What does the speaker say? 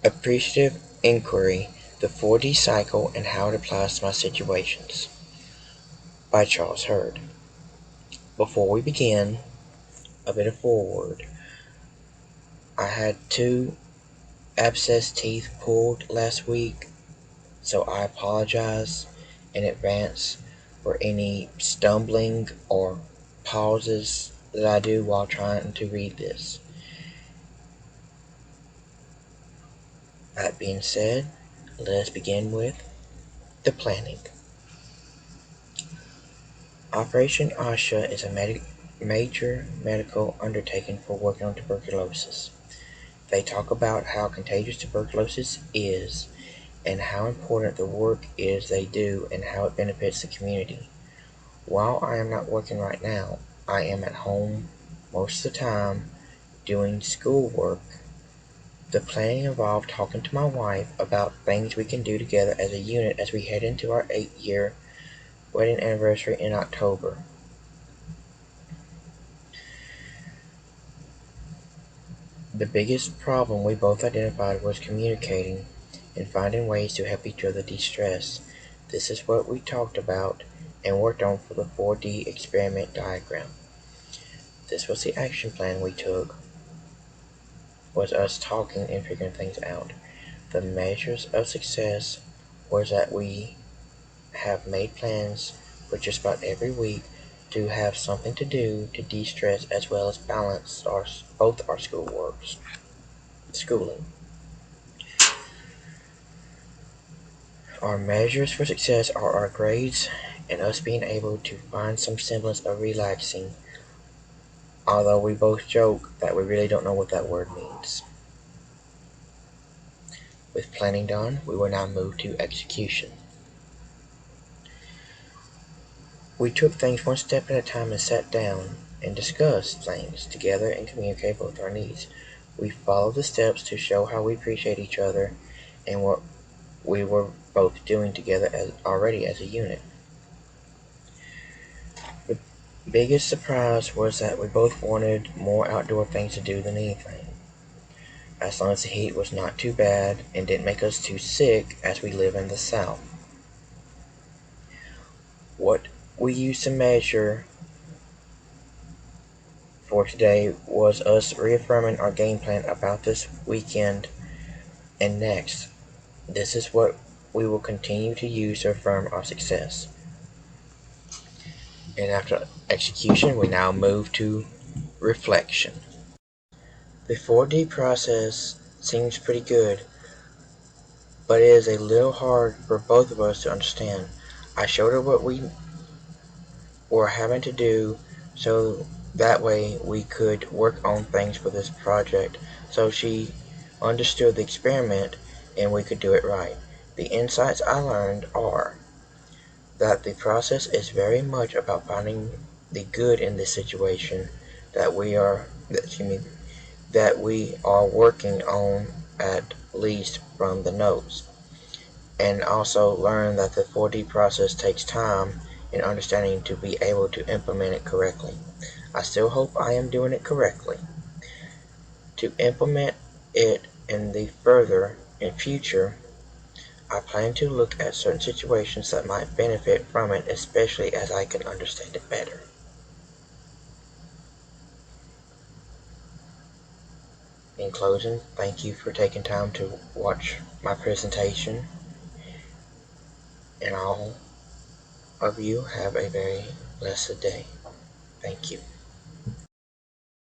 Appreciative Inquiry, the 4D Cycle and How It Applies to My Situations by Charles Hurd. Before we begin, a bit of foreword. I had 2 abscess teeth pulled last week, so I apologize in advance for any stumbling or pauses that I do while trying to read this. That being said, let us begin with the planning. Operation ASHA is a major medical undertaking for working on tuberculosis. They talk about how contagious tuberculosis is and how important the work is they do and how it benefits the community. While I am not working right now, I am at home most of the time doing schoolwork. The planning involved talking to my wife about things we can do together as a unit as we head into our 8-year wedding anniversary in October. The biggest problem we both identified was communicating and finding ways to help each other de-stress. This is what we talked about and worked on for the 4D experiment diagram. This was the action plan we took, was us talking and figuring things out. The measures of success was that we have made plans for just about every week to have something to do to de-stress as well as balance both our schooling. Our measures for success are our grades and us being able to find some semblance of relaxing, although we both joke that we really don't know what that word means. With planning done, we will now move to execution. We took things one step at a time and sat down and discussed things together and communicated both our needs. We followed the steps to show how we appreciate each other and what we were both doing together already as a unit. The biggest surprise was that we both wanted more outdoor things to do than anything, as long as the heat was not too bad and didn't make us too sick as we live in the South. What we used to measure for today was us reaffirming our game plan about this weekend and next. This is what we will continue to use to affirm our success. And after execution, we now move to reflection. The 4D process seems pretty good, but it is a little hard for both of us to understand. I showed her what we were having to do so that way we could work on things for this project, so she understood the experiment and we could do it right. The insights I learned are that the process is very much about finding the good in this situation that we are working on, at least from the notes, and also learn that the 4D process takes time and understanding to be able to implement it correctly. I still hope I am doing it correctly. To implement it in future, I plan to look at certain situations that might benefit from it, especially as I can understand it better. In closing, thank you for taking time to watch my presentation, and all of you have a very blessed day. Thank you.